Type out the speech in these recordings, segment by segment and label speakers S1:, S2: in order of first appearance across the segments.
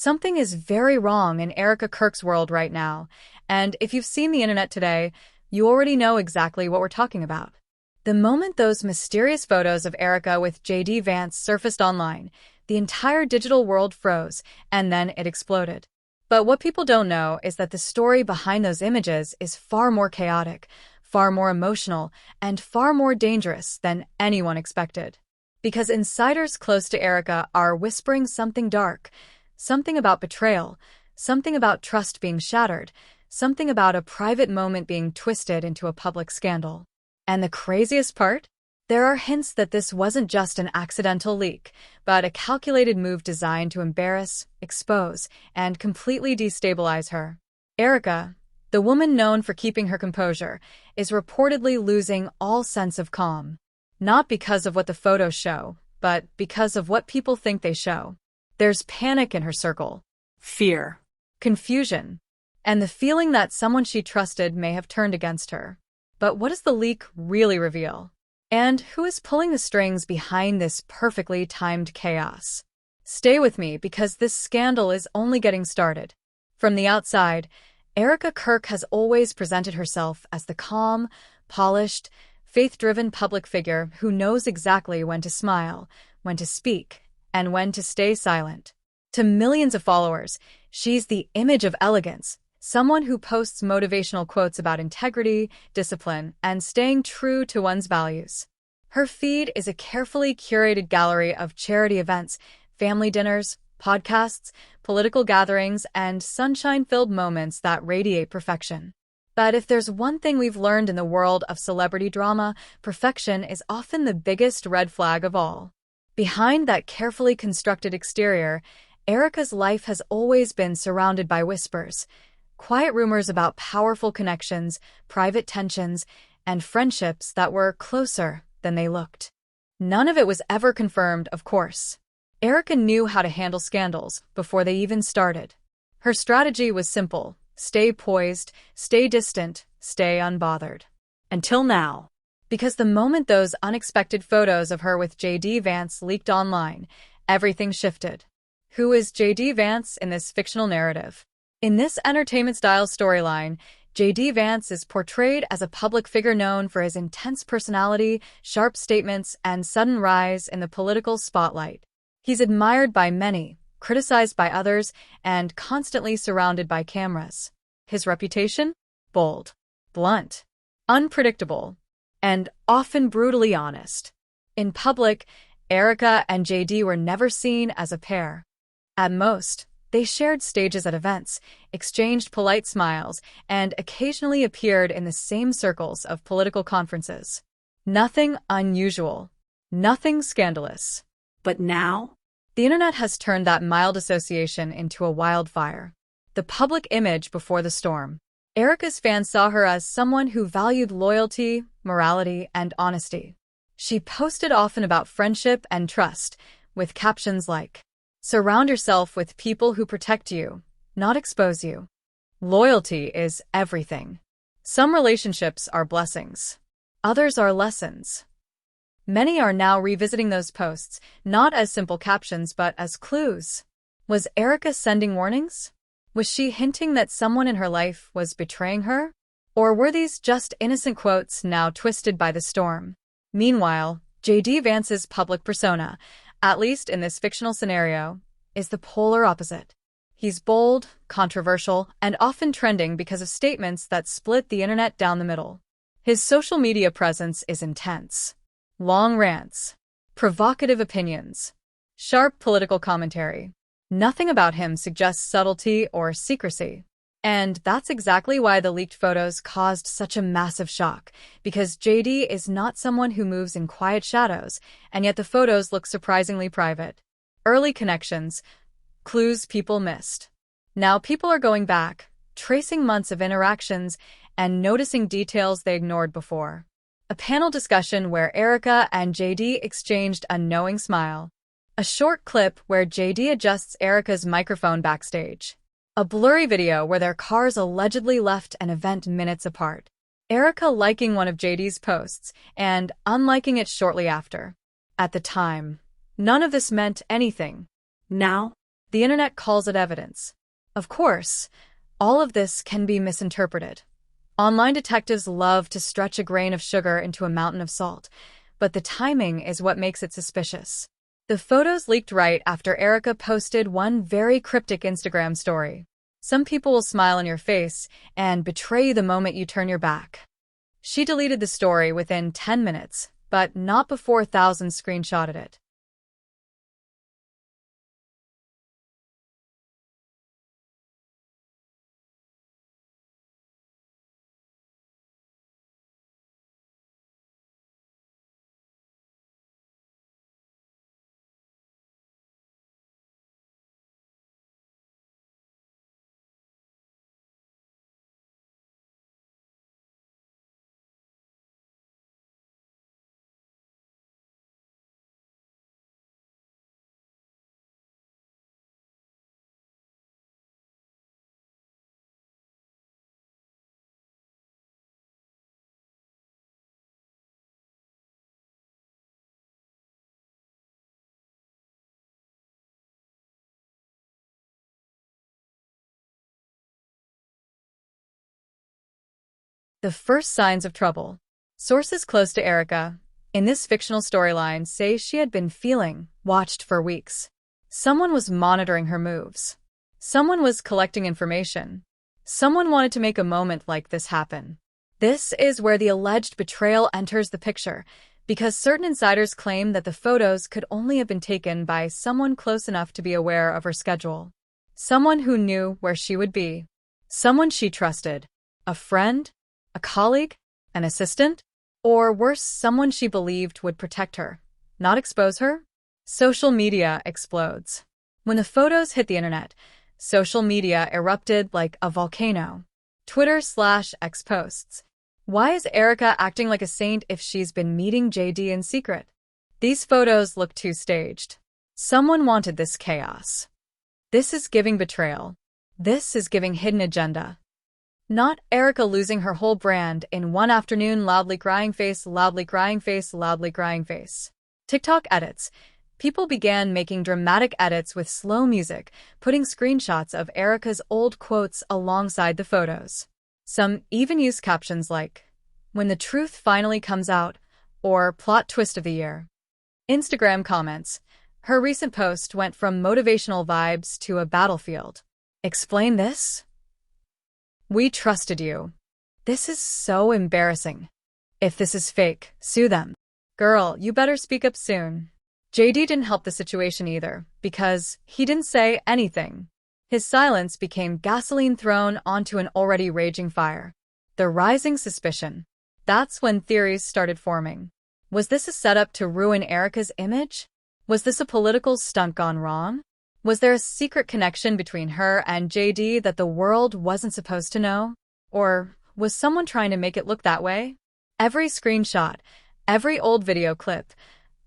S1: Something is very wrong in Erika Kirk's world right now, and if you've seen the internet today, you already know exactly what we're talking about. The moment those mysterious photos of Erika with JD Vance surfaced online, the entire digital world froze, and then it exploded. But what people don't know is that the story behind those images is far more chaotic, far more emotional, and far more dangerous than anyone expected. Because insiders close to Erika are whispering something dark, something about betrayal, something about trust being shattered, something about a private moment being twisted into a public scandal. And the craziest part? There are hints that this wasn't just an accidental leak, but a calculated move designed to embarrass, expose, and completely destabilize her. Erika, the woman known for keeping her composure, is reportedly losing all sense of calm. Not because of what the photos show, but because of what people think they show. There's panic in her circle, fear, confusion, and the feeling that someone she trusted may have turned against her. But what does the leak really reveal? And who is pulling the strings behind this perfectly timed chaos? Stay with me because this scandal is only getting started. From the outside, Erika Kirk has always presented herself as the calm, polished, faith-driven public figure who knows exactly when to smile, when to speak, and when to stay silent. To millions of followers, she's the image of elegance, someone who posts motivational quotes about integrity, discipline, and staying true to one's values. Her feed is a carefully curated gallery of charity events, family dinners, podcasts, political gatherings, and sunshine-filled moments that radiate perfection. But if there's one thing we've learned in the world of celebrity drama, perfection is often the biggest red flag of all. Behind that carefully constructed exterior, Erika's life has always been surrounded by whispers, quiet rumors about powerful connections, private tensions, and friendships that were closer than they looked. None of it was ever confirmed, of course. Erika knew how to handle scandals before they even started. Her strategy was simple: stay poised, stay distant, stay unbothered. Until now. Because the moment those unexpected photos of her with JD Vance leaked online, everything shifted. Who is JD Vance in this fictional narrative? In this entertainment-style storyline, JD Vance is portrayed as a public figure known for his intense personality, sharp statements, and sudden rise in the political spotlight. He's admired by many, criticized by others, and constantly surrounded by cameras. His reputation? Bold, blunt, unpredictable, and often brutally honest. In public, Erika and JD were never seen as a pair. At most, they shared stages at events, exchanged polite smiles, and occasionally appeared in the same circles of political conferences. Nothing unusual, nothing scandalous. But now, the internet has turned that mild association into a wildfire. The public image before the storm. Erika's fans saw her as someone who valued loyalty, morality, and honesty. She posted often about friendship and trust, with captions like, "Surround yourself with people who protect you, not expose you. Loyalty is everything." Some relationships are blessings. Others are lessons. Many are now revisiting those posts, not as simple captions but as clues. Was Erika sending warnings? Was she hinting that someone in her life was betraying her? Or were these just innocent quotes now twisted by the storm? Meanwhile, JD Vance's public persona, at least in this fictional scenario, is the polar opposite. He's bold, controversial, and often trending because of statements that split the internet down the middle. His social media presence is intense. Long rants, provocative opinions, sharp political commentary. Nothing about him suggests subtlety or secrecy. And that's exactly why the leaked photos caused such a massive shock, because JD is not someone who moves in quiet shadows, and yet the photos look surprisingly private. Early connections, clues people missed. Now people are going back, tracing months of interactions, and noticing details they ignored before. A panel discussion where Erika and JD exchanged a knowing smile. A short clip where JD adjusts Erika's microphone backstage. A blurry video where their cars allegedly left an event minutes apart. Erika liking one of JD's posts and unliking it shortly after. At the time, none of this meant anything. Now, The internet calls it evidence. Of course, all of this can be misinterpreted. Online detectives love to stretch a grain of sugar into a mountain of salt, but the timing is what makes it suspicious. The photos leaked right after Erika posted one very cryptic Instagram story. Some people will smile in your face and betray you the moment you turn your back. She deleted the story within 10 minutes, but not before thousands screenshotted it. The first signs of trouble. Sources close to Erika, in this fictional storyline, say she had been feeling watched for weeks. Someone was monitoring her moves. Someone was collecting information. Someone wanted to make a moment like this happen. This is where the alleged betrayal enters the picture, because certain insiders claim that the photos could only have been taken by someone close enough to be aware of her schedule. Someone who knew where she would be. Someone she trusted. A friend? A colleague? An assistant? Or worse, someone she believed would protect her, not expose her? Social media explodes. When the photos hit the internet, social media erupted like a volcano. Twitter/X posts. Why is Erika acting like a saint if she's been meeting JD in secret? These photos look too staged. Someone wanted this chaos. This is giving betrayal. This is giving hidden agenda. Not Erika losing her whole brand in one afternoon, loudly crying face, loudly crying face, loudly crying face. TikTok edits. People began making dramatic edits with slow music, putting screenshots of Erika's old quotes alongside the photos. Some even used captions like, "When the truth finally comes out," or "Plot twist of the year." Instagram comments. Her recent post went from motivational vibes to a battlefield. Explain this? We trusted you. This is so embarrassing. If this is fake, sue them. Girl, you better speak up soon. JD didn't help the situation either, because he didn't say anything. His silence became gasoline thrown onto an already raging fire. The rising suspicion. That's when theories started forming. Was this a setup to ruin Erika's image? Was this a political stunt gone wrong? Was there a secret connection between her and JD that the world wasn't supposed to know? Or was someone trying to make it look that way? Every screenshot, every old video clip,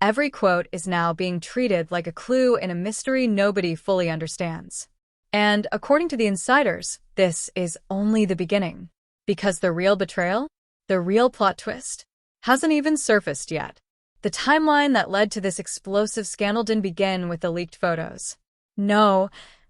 S1: every quote is now being treated like a clue in a mystery nobody fully understands. And according to the insiders, this is only the beginning. Because the real betrayal, the real plot twist, hasn't even surfaced yet. The timeline that led to this explosive scandal didn't begin with the leaked photos. No,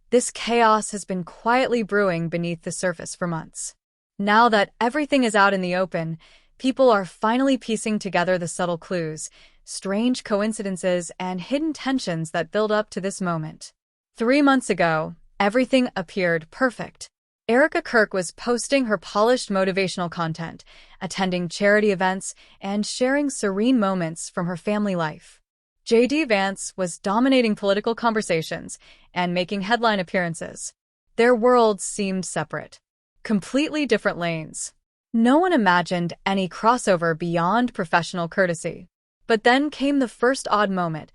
S1: this chaos has been quietly brewing beneath the surface for months. Now that everything is out in the open, people are finally piecing together the subtle clues, strange coincidences, and hidden tensions that build up to this moment. 3 months ago, everything appeared perfect. Erika Kirk was posting her polished motivational content, attending charity events, and sharing serene moments from her family life. Vance was dominating political conversations and making headline appearances. Their worlds seemed separate. Completely different lanes. No one imagined any crossover beyond professional courtesy. But then came the first odd moment,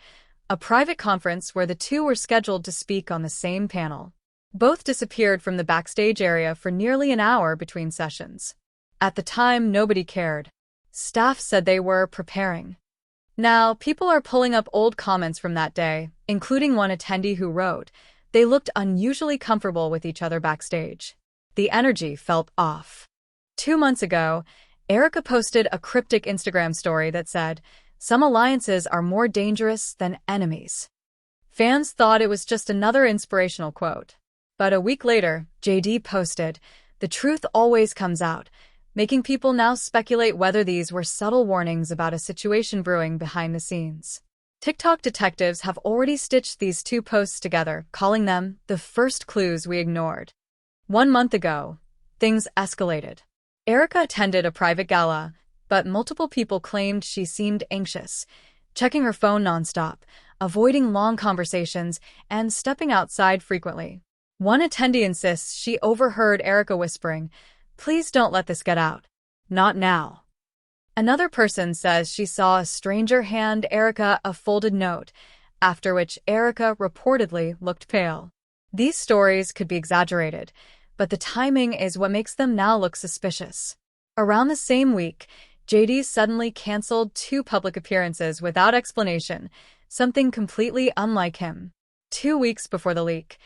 S1: a private conference where the two were scheduled to speak on the same panel. Both disappeared from the backstage area for nearly an hour between sessions. At the time, nobody cared. Staff said they were preparing. Now, people are pulling up old comments from that day, including one attendee who wrote, "They looked unusually comfortable with each other backstage. The energy felt off." 2 months ago, Erika posted a cryptic Instagram story that said, "Some alliances are more dangerous than enemies." Fans thought it was just another inspirational quote. But a week later, JD posted, "The truth always comes out," making people now speculate whether these were subtle warnings about a situation brewing behind the scenes. TikTok detectives have already stitched these two posts together, calling them the first clues we ignored. 1 month ago, things escalated. Erika attended a private gala, but multiple people claimed she seemed anxious, checking her phone nonstop, avoiding long conversations, and stepping outside frequently. One attendee insists she overheard Erika whispering, "Please don't let this get out. Not now." Another person says she saw a stranger hand Erika a folded note, after which Erika reportedly looked pale. These stories could be exaggerated, but the timing is what makes them now look suspicious. Around the same week, JD suddenly canceled 2 public appearances without explanation, something completely unlike him. 2 weeks before the leak,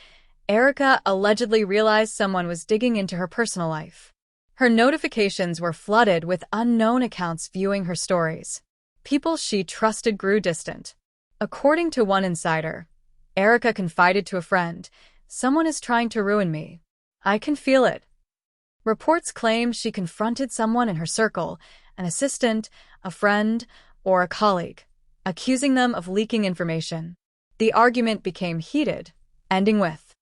S1: Erika allegedly realized someone was digging into her personal life. Her notifications were flooded with unknown accounts viewing her stories. People she trusted grew distant. According to one insider, Erika confided to a friend, "Someone is trying to ruin me. I can feel it." Reports claim she confronted someone in her circle, an assistant, a friend, or a colleague, accusing them of leaking information. The argument became heated, ending with,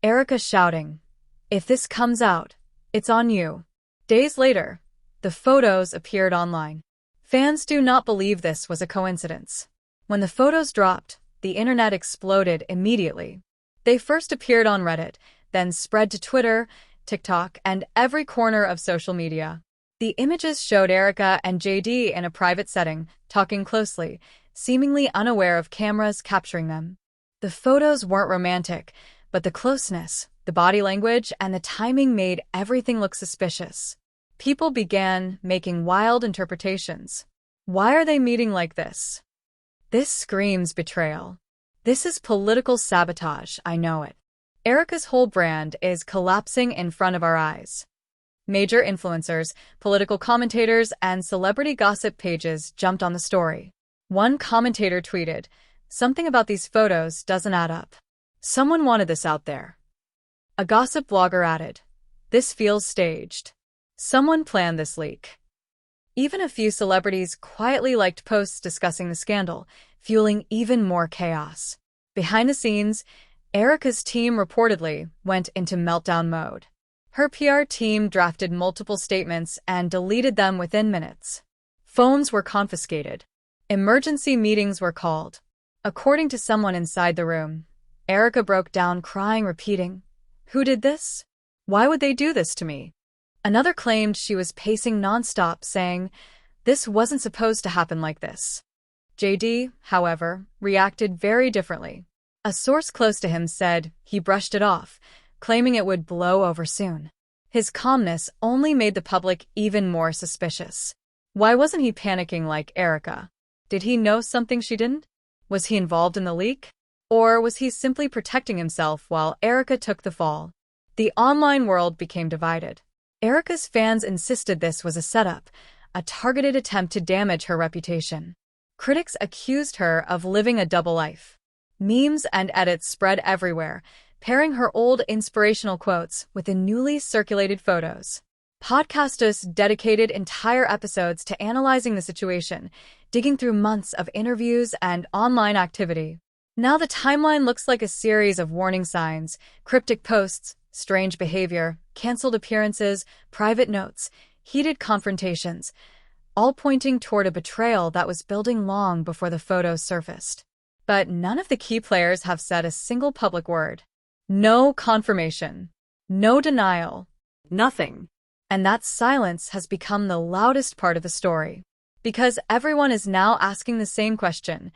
S1: Erika shouting, "If this comes out, it's on you." Days later, the photos appeared online. Fans do not believe this was a coincidence. When the photos dropped, the internet exploded immediately. They first appeared on Reddit, then spread to Twitter, TikTok, and every corner of social media. The images showed Erika and JD in a private setting, talking closely, seemingly unaware of cameras capturing them. The photos weren't romantic, but the closeness, the body language, and the timing made everything look suspicious. People began making wild interpretations. Why are they meeting like this? This screams betrayal. This is political sabotage, I know it. Erika's whole brand is collapsing in front of our eyes. Major influencers, political commentators, and celebrity gossip pages jumped on the story. One commentator tweeted, "Something about these photos doesn't add up. Someone wanted this out there." A gossip blogger added, "This feels staged. Someone planned this leak." Even a few celebrities quietly liked posts discussing the scandal, fueling even more chaos. Behind the scenes, Erika's team reportedly went into meltdown mode. Her PR team drafted multiple statements and deleted them within minutes. Phones were confiscated. Emergency meetings were called. According to someone inside the room, Erika broke down crying, repeating, "Who did this? Why would they do this to me?" Another claimed she was pacing nonstop, saying, This wasn't supposed to happen like this. JD, however, reacted very differently. A source close to him said he brushed it off, claiming it would blow over soon. His calmness only made the public even more suspicious. Why wasn't he panicking like Erika? Did he know something she didn't? Was he involved in the leak? Or was he simply protecting himself while Erika took the fall? The online world became divided. Erika's fans insisted this was a setup, a targeted attempt to damage her reputation. Critics accused her of living a double life. Memes and edits spread everywhere, pairing her old inspirational quotes with the newly circulated photos. Podcasters dedicated entire episodes to analyzing the situation, digging through months of interviews and online activity. Now the timeline looks like a series of warning signs, cryptic posts, strange behavior, canceled appearances, private notes, heated confrontations, all pointing toward a betrayal that was building long before the photos surfaced. But none of the key players have said a single public word. No confirmation. No denial. Nothing. And that silence has become the loudest part of the story. Because everyone is now asking the same question.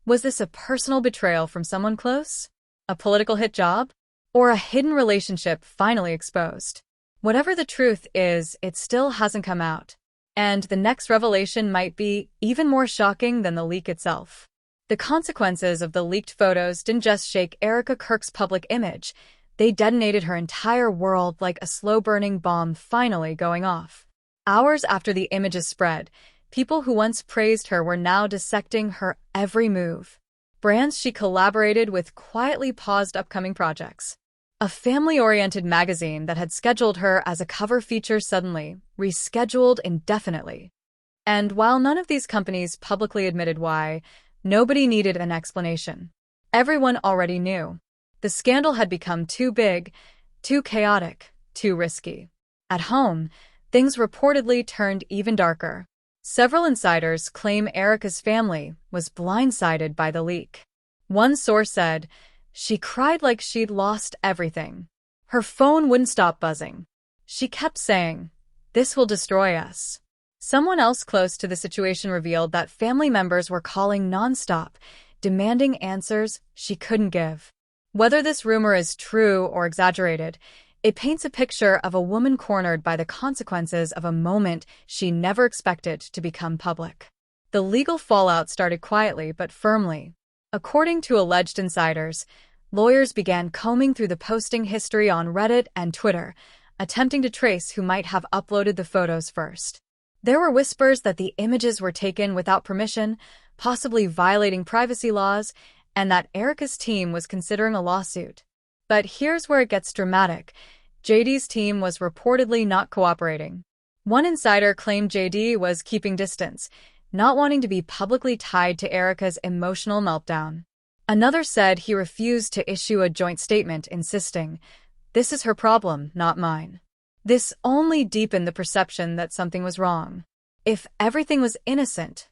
S1: Was this a personal betrayal from someone close? A political hit job? Or a hidden relationship finally exposed? Whatever the truth is, it still hasn't come out. And the next revelation might be even more shocking than the leak itself. The consequences of the leaked photos didn't just shake Erika Kirk's public image, they detonated her entire world like a slow-burning bomb finally going off. Hours after the images spread, people who once praised her were now dissecting her every move. Brands she collaborated with quietly paused upcoming projects. A family-oriented magazine that had scheduled her as a cover feature suddenly rescheduled indefinitely. And while none of these companies publicly admitted why, nobody needed an explanation. Everyone already knew. The scandal had become too big, too chaotic, too risky. At home, things reportedly turned even darker. Several insiders claim Erika's family was blindsided by the leak. One source said, "She cried like she'd lost everything. Her phone wouldn't stop buzzing. She kept saying, 'This will destroy us.'" Someone else close to the situation revealed that family members were calling nonstop, demanding answers she couldn't give. Whether this rumor is true or exaggerated, it paints a picture of a woman cornered by the consequences of a moment she never expected to become public. The legal fallout started quietly but firmly. According to alleged insiders, lawyers began combing through the posting history on Reddit and Twitter, attempting to trace who might have uploaded the photos first. There were whispers that the images were taken without permission, possibly violating privacy laws, and that Erika's team was considering a lawsuit. But here's where it gets dramatic. JD's team was reportedly not cooperating. One insider claimed JD was keeping distance, not wanting to be publicly tied to Erika's emotional meltdown. Another said he refused to issue a joint statement, insisting, "This is her problem, not mine." This only deepened the perception that something was wrong. If everything was innocent,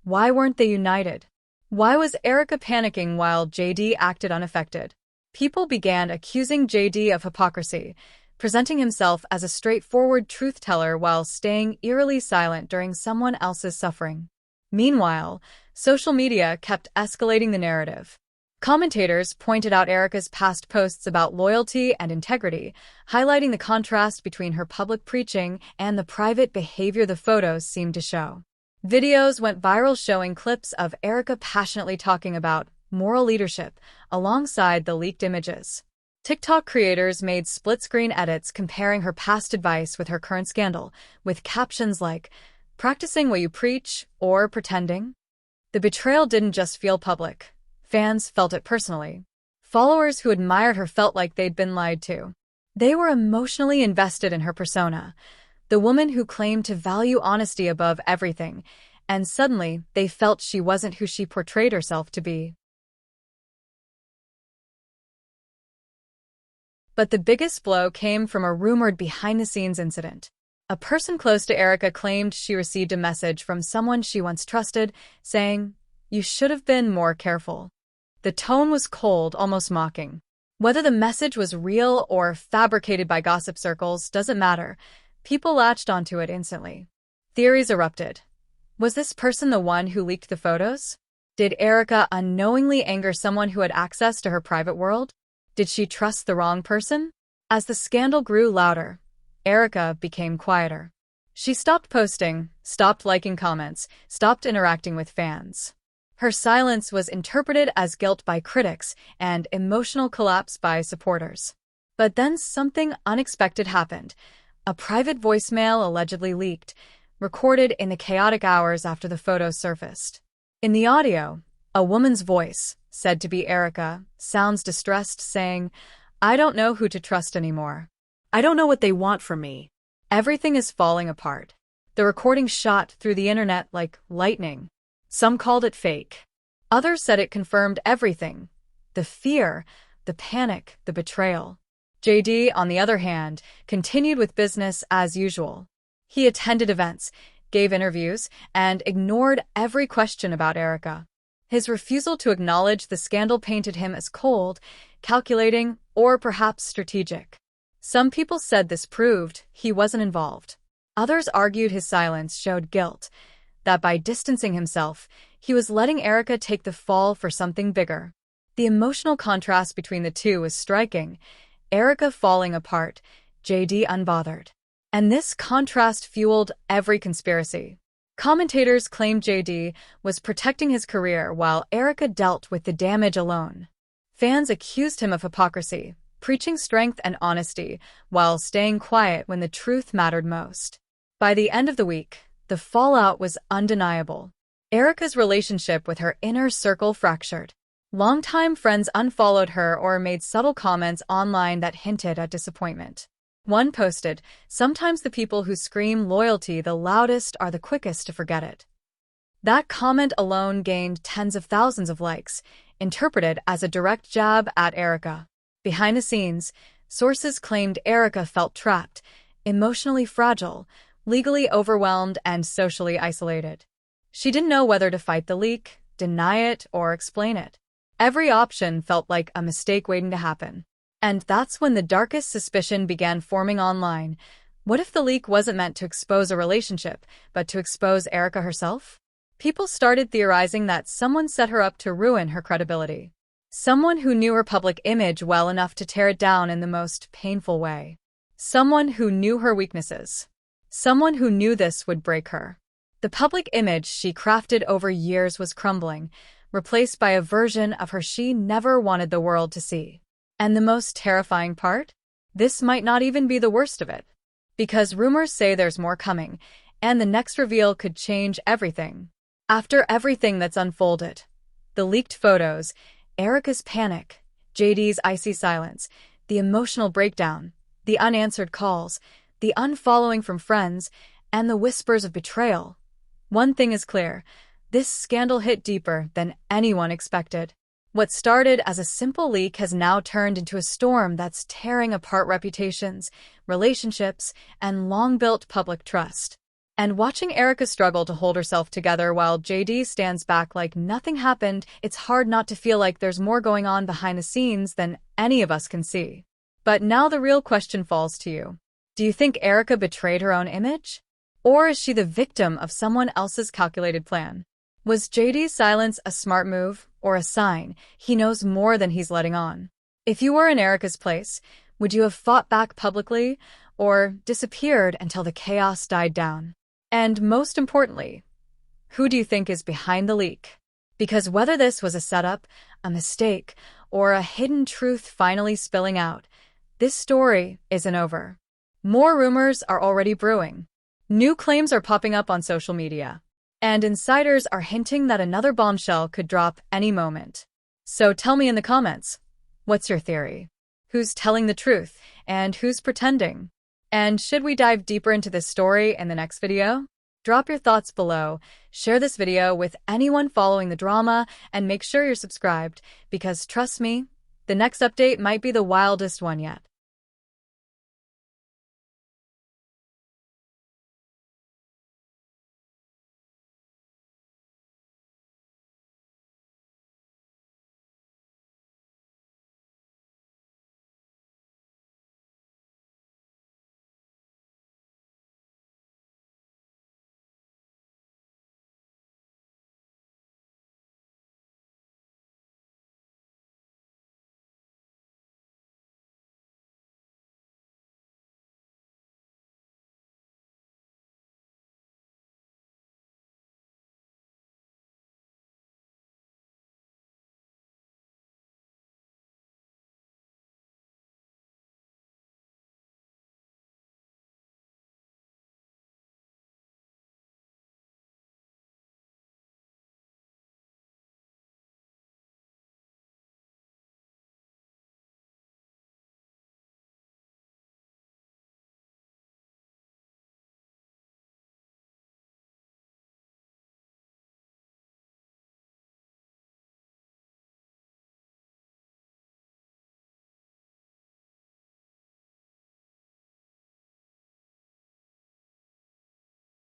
S1: why weren't they united? Why was Erika panicking while JD acted unaffected? People began accusing JD of hypocrisy, presenting himself as a straightforward truth-teller while staying eerily silent during someone else's suffering. Meanwhile, social media kept escalating the narrative. Commentators pointed out Erika's past posts about loyalty and integrity, highlighting the contrast between her public preaching and the private behavior the photos seemed to show. Videos went viral showing clips of Erika passionately talking about moral leadership alongside the leaked images. TikTok creators made split-screen edits comparing her past advice with her current scandal, with captions like, "Practicing what you preach," or "pretending." The betrayal didn't just feel public. Fans felt it personally. Followers who admired her felt like they'd been lied to. They were emotionally invested in her persona, the woman who claimed to value honesty above everything, and suddenly they felt she wasn't who she portrayed herself to be. But the biggest blow came from a rumored behind-the-scenes incident. A person close to Erika claimed she received a message from someone she once trusted, saying, "You should have been more careful." The tone was cold, almost mocking. Whether the message was real or fabricated by gossip circles doesn't matter. People latched onto it instantly. Theories erupted. Was this person the one who leaked the photos? Did Erika unknowingly anger someone who had access to her private world? Did she trust the wrong person? As the scandal grew louder, Erika became quieter. She stopped posting, stopped liking comments, stopped interacting with fans. Her silence was interpreted as guilt by critics and emotional collapse by supporters. But then something unexpected happened. A private voicemail allegedly leaked, recorded in the chaotic hours after the photos surfaced. In the audio, a woman's voice, said to be Erika, sounds distressed, saying, "I don't know who to trust anymore. I don't know what they want from me. Everything is falling apart." The recording shot through the internet like lightning. Some called it fake. Others said it confirmed everything: the fear, the panic, the betrayal. JD, on the other hand, continued with business as usual. He attended events, gave interviews, and ignored every question about Erika. His refusal to acknowledge the scandal painted him as cold, calculating, or perhaps strategic. Some people said this proved he wasn't involved. Others argued his silence showed guilt, that by distancing himself, he was letting Erika take the fall for something bigger. The emotional contrast between the two was striking. Erika falling apart, JD unbothered. And this contrast fueled every conspiracy. Commentators claimed JD was protecting his career while Erika dealt with the damage alone. Fans accused him of hypocrisy, preaching strength and honesty while staying quiet when the truth mattered most. By the end of the week, the fallout was undeniable. Erika's relationship with her inner circle fractured. Longtime friends unfollowed her or made subtle comments online that hinted at disappointment. One posted, "Sometimes the people who scream loyalty the loudest are the quickest to forget it." That comment alone gained tens of thousands of likes, interpreted as a direct jab at Erika. Behind the scenes, sources claimed Erika felt trapped, emotionally fragile, legally overwhelmed, and socially isolated. She didn't know whether to fight the leak, deny it, or explain it. Every option felt like a mistake waiting to happen. And that's when the darkest suspicion began forming online. What if the leak wasn't meant to expose a relationship, but to expose Erika herself? People started theorizing that someone set her up to ruin her credibility. Someone who knew her public image well enough to tear it down in the most painful way. Someone who knew her weaknesses. Someone who knew this would break her. The public image she crafted over years was crumbling, replaced by a version of her she never wanted the world to see. And the most terrifying part? This might not even be the worst of it. Because rumors say there's more coming, and the next reveal could change everything. After everything that's unfolded, the leaked photos, Erika's panic, JD's icy silence, the emotional breakdown, the unanswered calls, the unfollowing from friends, and the whispers of betrayal, one thing is clear: this scandal hit deeper than anyone expected. What started as a simple leak has now turned into a storm that's tearing apart reputations, relationships, and long-built public trust. And watching Erika struggle to hold herself together while JD stands back like nothing happened, it's hard not to feel like there's more going on behind the scenes than any of us can see. But now the real question falls to you. Do you think Erika betrayed her own image? Or is she the victim of someone else's calculated plan? Was JD's silence a smart move, or a sign he knows more than he's letting on? If you were in Erika's place, would you have fought back publicly, or disappeared until the chaos died down? And most importantly, who do you think is behind the leak? Because whether this was a setup, a mistake, or a hidden truth finally spilling out, this story isn't over. More rumors are already brewing. New claims are popping up on social media. And insiders are hinting that another bombshell could drop any moment. So tell me in the comments, what's your theory? Who's telling the truth, and who's pretending? And should we dive deeper into this story in the next video? Drop your thoughts below, share this video with anyone following the drama, and make sure you're subscribed, because trust me, the next update might be the wildest one yet.